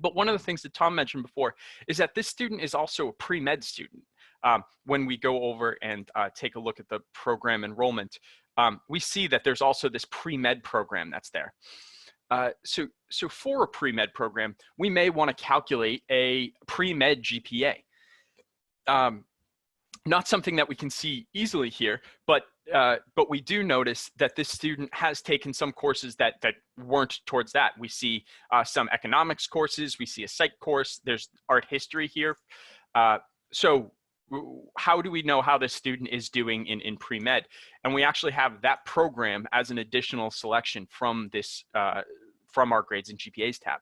[SPEAKER 5] But one of the things that Tom mentioned before is that this student is also a pre-med student. When we go over and take a look at the program enrollment, we see that there's also this pre-med program that's there. So for a pre-med program, we may want to calculate a pre-med GPA. Not something that we can see easily here, but we do notice that this student has taken some courses that weren't towards that. We see some economics courses, we see a psych course, there's art history here. So how do we know how this student is doing in pre-med? And we actually have that program as an additional selection from this from our grades and GPAs tab.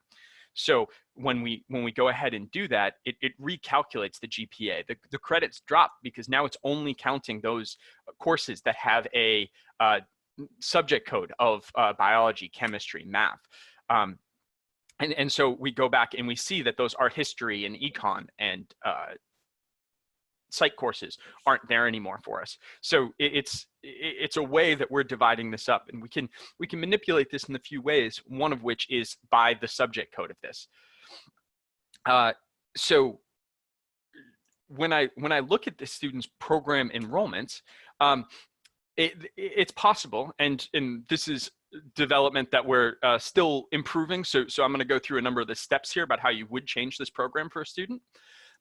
[SPEAKER 5] So when we go ahead and do that, it recalculates the GPA. The credits drop because now it's only counting those courses that have a subject code of biology, chemistry, math. And so we go back and we see that those art history and econ and psych courses aren't there anymore for us. So it's a way that we're dividing this up, and we can manipulate this in a few ways, one of which is by the subject code of this. So when I look at the student's program enrollments, it's possible, and this is development that we're still improving. So I'm going to go through a number of the steps here about how you would change this program for a student,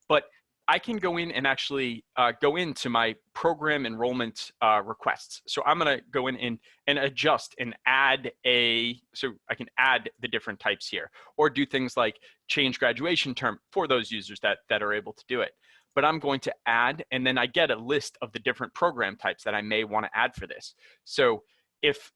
[SPEAKER 5] but I can go in and actually go into my program enrollment requests. So I'm going to go in and adjust and add so I can add the different types here, or do things like change graduation term for those users that are able to do it. But I'm going to add, and then I get a list of the different program types that I may want to add for this. So if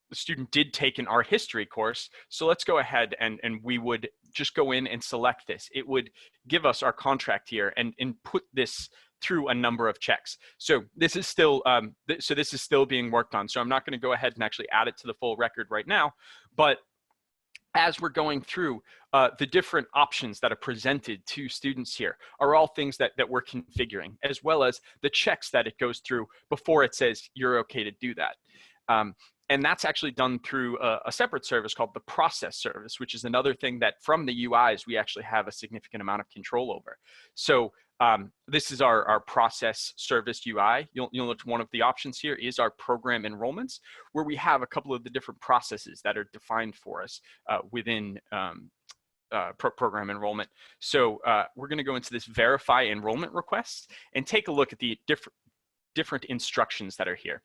[SPEAKER 5] the student did take an art history course, so let's go ahead and we would just go in and select this. It would give us our contract here and put this through a number of checks. So this is still this is still being worked on. So I'm not going to go ahead and actually add it to the full record right now, but as we're going through, the different options that are presented to students here are all things that we're configuring, as well as the checks that it goes through before it says you're okay to do that. And that's actually done through a separate service called the process service, which is another thing that from the UIs, we actually have a significant amount of control over. So this is our process service UI. You'll notice one of the options here is our program enrollments, where we have a couple of the different processes that are defined for us within program enrollment. So we're going to go into this verify enrollment requests and take a look at the different instructions that are here.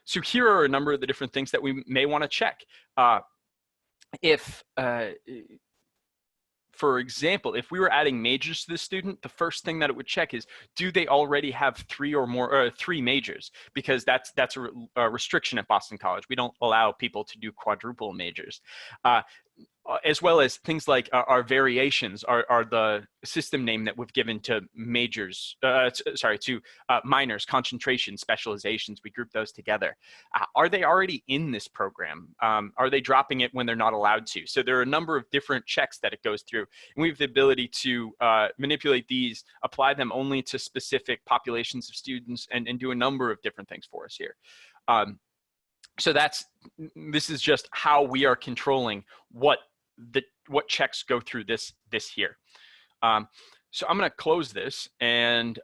[SPEAKER 5] So here are a number of the different things that we may want to check. For example, if we were adding majors to the student, the first thing that it would check is, do they already have three majors? Because that's a restriction at Boston College. We don't allow people to do quadruple majors. As well as things like our variations are the system name that we've given to majors, minors, concentration, specializations. We group those together. Are they already in this program? Are they dropping it when they're not allowed to? So there are a number of different checks that it goes through. And we have the ability to manipulate these, apply them only to specific populations of students, and do a number of different things for us here. So this is just how we are controlling what checks go through this here. So I'm going to close this and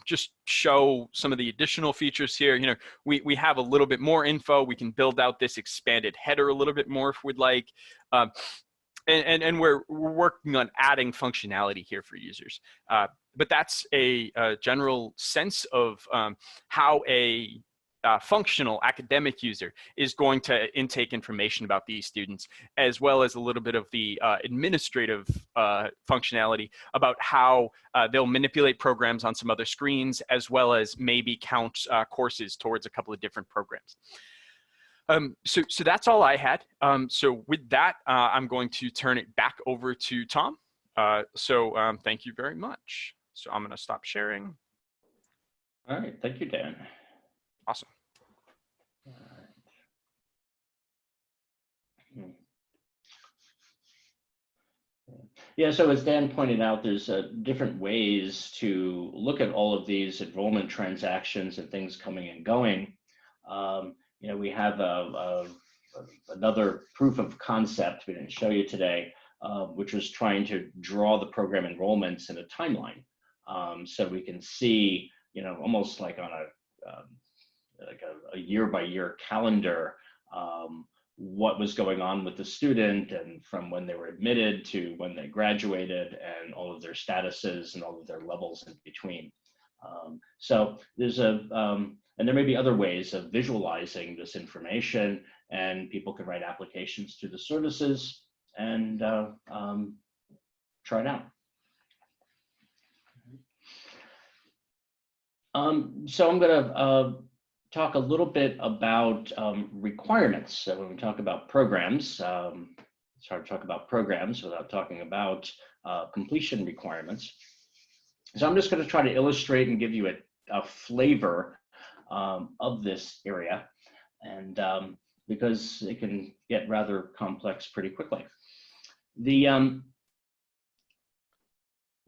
[SPEAKER 5] just show some of the additional features here. You know, we have a little bit more info. We can build out this expanded header a little bit more if we'd like. And we're working on adding functionality here for users. But that's a general sense of how a functional academic user is going to intake information about these students, as well as a little bit of the administrative functionality about how they'll manipulate programs on some other screens, as well as maybe count courses towards a couple of different programs. So that's all I had. So with that, I'm going to turn it back over to Tom. Thank you very much. So I'm going to stop sharing.
[SPEAKER 3] All right, thank you, Dan.
[SPEAKER 5] Awesome.
[SPEAKER 3] All right. Yeah, so as Dan pointed out, there's different ways to look at all of these enrollment transactions and things coming and going. You know, we have another proof of concept we didn't show you today, which was trying to draw the program enrollments in a timeline. So we can see, you know, almost like on a year-by-year calendar, what was going on with the student, and from when they were admitted to when they graduated, and all of their statuses and all of their levels in between. So there's and there may be other ways of visualizing this information, and people can write applications to the services and try it out. So I'm going to talk a little bit about requirements. So when we talk about programs, it's hard to talk about programs without talking about completion requirements. So I'm just going to try to illustrate and give you a flavor of this area, and because it can get rather complex pretty quickly. You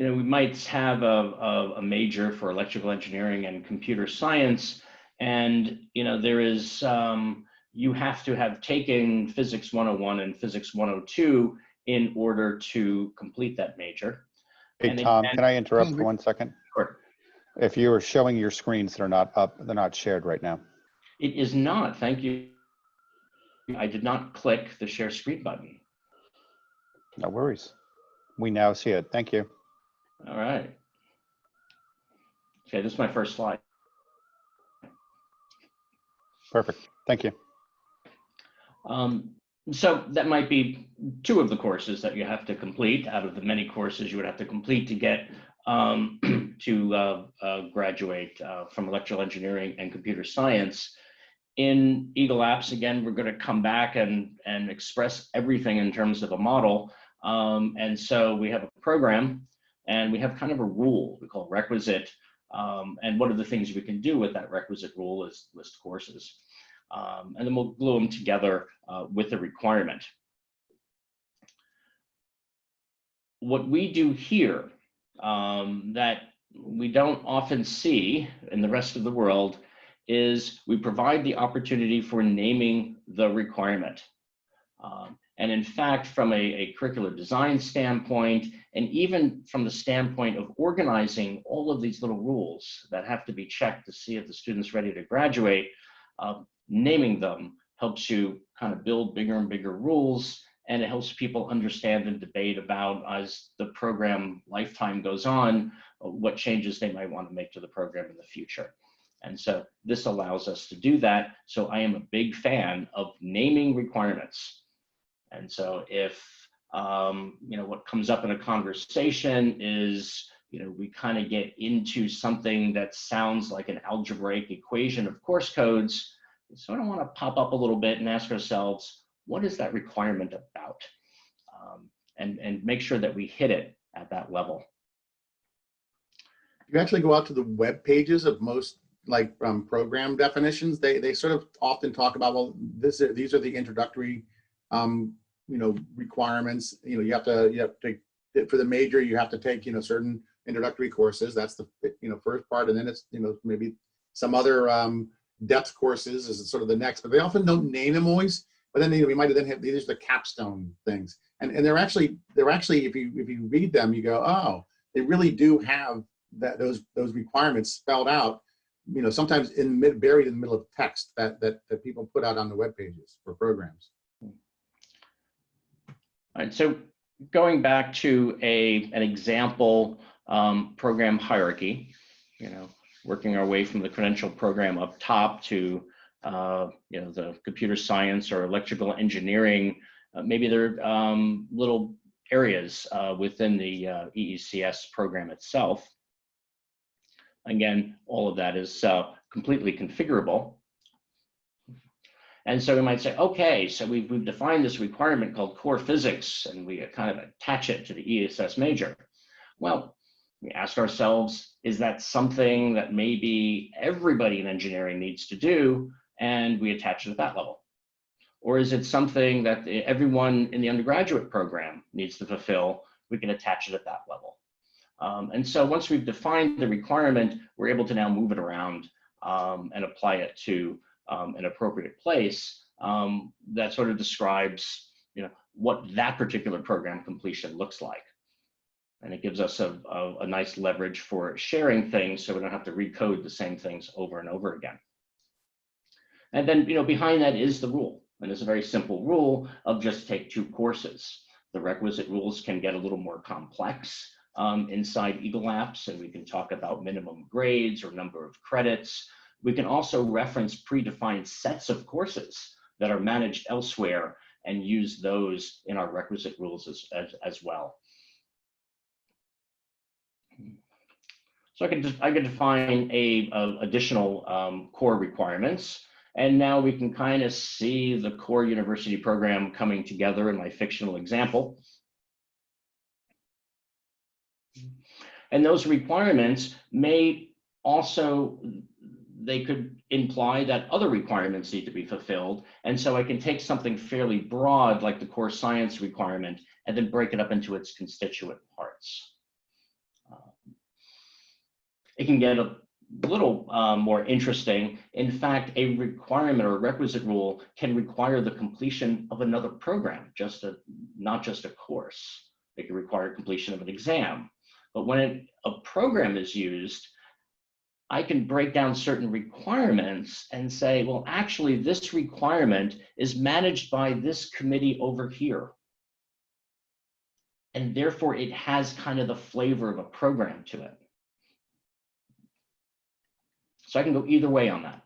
[SPEAKER 3] know, we might have a major for electrical engineering and computer science, and you know, there is you have to have taken physics 101 and physics 102 in order to complete that major.
[SPEAKER 1] Hey, Tom, can I interrupt for 1 second?
[SPEAKER 3] Sure.
[SPEAKER 1] If you are showing your screens that are not up, they're not shared right now.
[SPEAKER 3] It is not, thank you. I did not click the share screen button.
[SPEAKER 1] No worries. We now see it. Thank you.
[SPEAKER 3] All right. Okay, this is my first slide.
[SPEAKER 1] Perfect. Thank you.
[SPEAKER 3] So that might be 2 of the courses that you have to complete out of the many courses you would have to complete to get to graduate from electrical engineering and computer science. In EagleApps, again, we're going to come back and express everything in terms of a model. And so we have a program, and we have kind of a rule we call requisite. And one of the things we can do with that requisite rule is list courses. And then we'll glue them together with the requirement. What we do here that we don't often see in the rest of the world is we provide the opportunity for naming the requirement. And in fact, from a curricular design standpoint, and even from the standpoint of organizing all of these little rules that have to be checked to see if the student's ready to graduate, naming them helps you kind of build bigger and bigger rules, and it helps people understand and debate about, as the program lifetime goes on, what changes they might want to make to the program in the future. And so this allows us to do that. So I am a big fan of naming requirements. And so if, you know, what comes up in a conversation is, you know, we kind of get into something that sounds like an algebraic equation of course codes, so I want to pop up a little bit and ask ourselves, what is that requirement about? And make sure that we hit it at that level.
[SPEAKER 4] You actually go out to the web pages of most program definitions. They sort of often talk about, well, these are the introductory you know, requirements. You know, you have to for the major, you have to take, you know, certain introductory courses. That's the, you know, first part, and then it's, you know, maybe some other depth courses is sort of the next, but they often don't name them always. But then, you know, we might then have these are the capstone things, and they're actually if you read them, you go, oh, they really do have those requirements spelled out, you know, sometimes buried in the middle of text that people put out on the web pages for programs.
[SPEAKER 3] All right, so going back to an example program hierarchy, you know, working our way from the credential program up top to you know, the computer science or electrical engineering. Maybe there are little areas within the EECS program itself. Again, all of that is completely configurable. And so we might say, okay, so we've defined this requirement called core physics, and we kind of attach it to the ESS major. Well, we ask ourselves, is that something that maybe everybody in engineering needs to do, and we attach it at that level? Or is it something that everyone in the undergraduate program needs to fulfill? We can attach it at that level. And so once we've defined the requirement, we're able to now move it around and apply it to an appropriate place that sort of describes, you know, what that particular program completion looks like. And it gives us a nice leverage for sharing things, so we don't have to recode the same things over and over again. And then, you know, behind that is the rule. And it's a very simple rule of just take 2 courses. The requisite rules can get a little more complex inside EagleApps, and we can talk about minimum grades or number of credits. We can also reference predefined sets of courses that are managed elsewhere and use those in our requisite rules as well. So I can define additional core requirements. And now we can kind of see the core university program coming together in my fictional example. And those requirements may also, they could imply that other requirements need to be fulfilled. And so I can take something fairly broad like the core science requirement and then break it up into its constituent parts. It can get a little more interesting. In fact, a requirement or a requisite rule can require the completion of another program, not just a course. It can require completion of an exam. But when a program is used, I can break down certain requirements and say, well, actually, this requirement is managed by this committee over here. And therefore, it has kind of the flavor of a program to it. So I can go either way on that.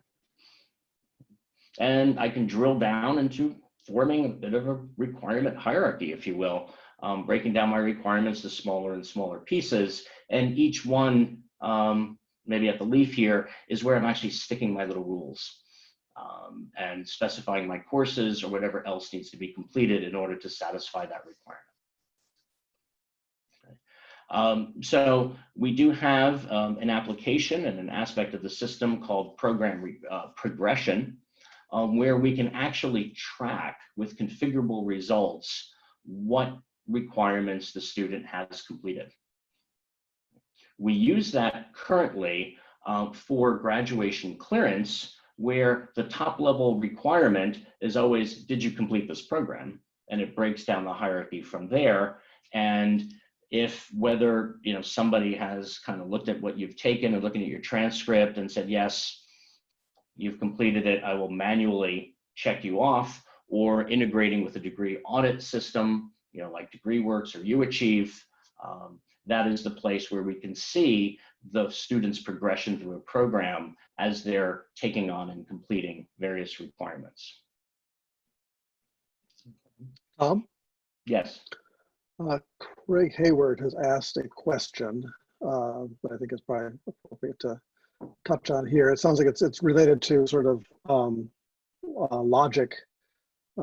[SPEAKER 3] And I can drill down into forming a bit of a requirement hierarchy, if you will, breaking down my requirements to smaller and smaller pieces. And each one, maybe at the leaf here, is where I'm actually sticking my little rules and specifying my courses or whatever else needs to be completed in order to satisfy that requirement. So we do have an application and an aspect of the system called program progression, where we can actually track with configurable results what requirements the student has completed. We use that currently for graduation clearance, where the top level requirement is always, did you complete this program? And it breaks down the hierarchy from there. And if whether, you know, somebody has kind of looked at what you've taken and looking at your transcript and said, yes, you've completed it, I will manually check you off, or integrating with a degree audit system, you know, like DegreeWorks or UAchieve, that is the place where we can see the students' progression through a program as they're taking on and completing various requirements.
[SPEAKER 6] Tom?
[SPEAKER 3] Yes.
[SPEAKER 6] Craig Hayward has asked a question that I think is probably appropriate to touch on here. It sounds like it's related to sort of logic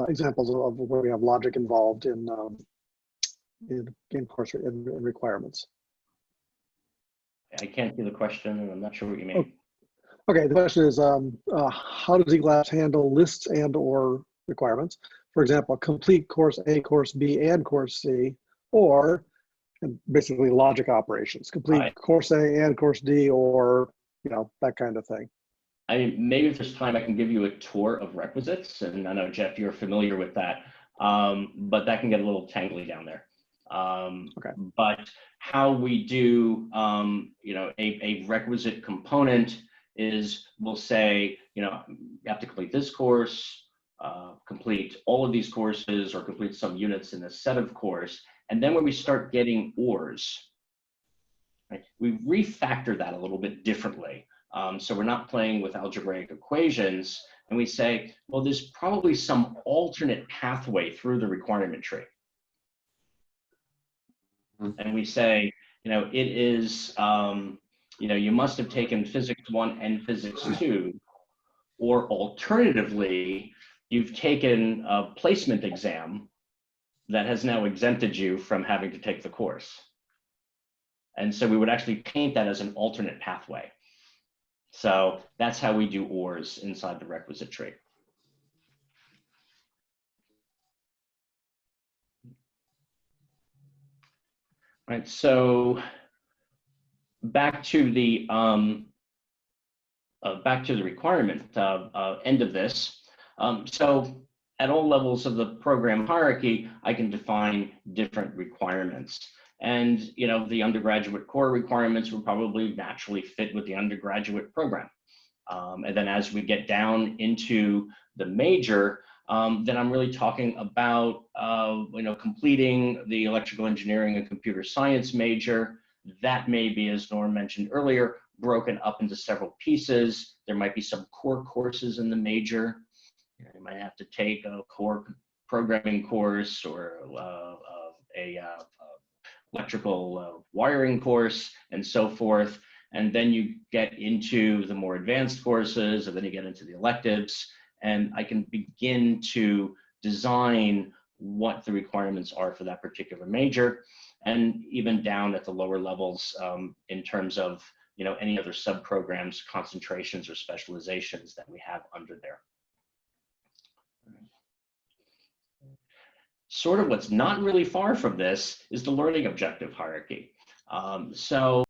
[SPEAKER 6] examples of where we have logic involved in course in requirements.
[SPEAKER 3] I can't see the question, and I'm not sure what you mean.
[SPEAKER 6] Okay, the question is, how does EagleApps handle lists and/or requirements? For example, complete course A, course B, and course C, or basically logic operations, complete course A and course D, or, you know, that kind of thing.
[SPEAKER 3] I mean, maybe if there's time, I can give you a tour of requisites, and I know, Jeff, you're familiar with that, but that can get a little tangly down there.
[SPEAKER 6] Okay.
[SPEAKER 3] But how we do, you know, a requisite component is we'll say, you know, you have to complete this course, complete all of these courses, or complete some units in a set of course. And then when we start getting ORs, right, we refactor that a little bit differently. So we're not playing with algebraic equations, and we say, well, there's probably some alternate pathway through the requirement tree. And we say, you know, it is, you know, you must have taken physics 1 and physics 2, or alternatively, you've taken a placement exam that has now exempted you from having to take the course. And so we would actually paint that as an alternate pathway. So that's how we do ORs inside the requisite tree. Right, so back to the requirement end of this. So at all levels of the program hierarchy, I can define different requirements. And, you know, the undergraduate core requirements will probably naturally fit with the undergraduate program. And then as we get down into the major, then I'm really talking about, you know, completing the electrical engineering and computer science major. That may be, as Norm mentioned earlier, broken up into several pieces. There might be some core courses in the major. You might have to take a core programming course, or a electrical wiring course, and so forth. And then you get into the more advanced courses, and then you get into the electives, and I can begin to design what the requirements are for that particular major, and even down at the lower levels in terms of, you know, any other sub-programs, concentrations, or specializations that we have under there. Sort of what's not really far from this is the learning objective hierarchy. So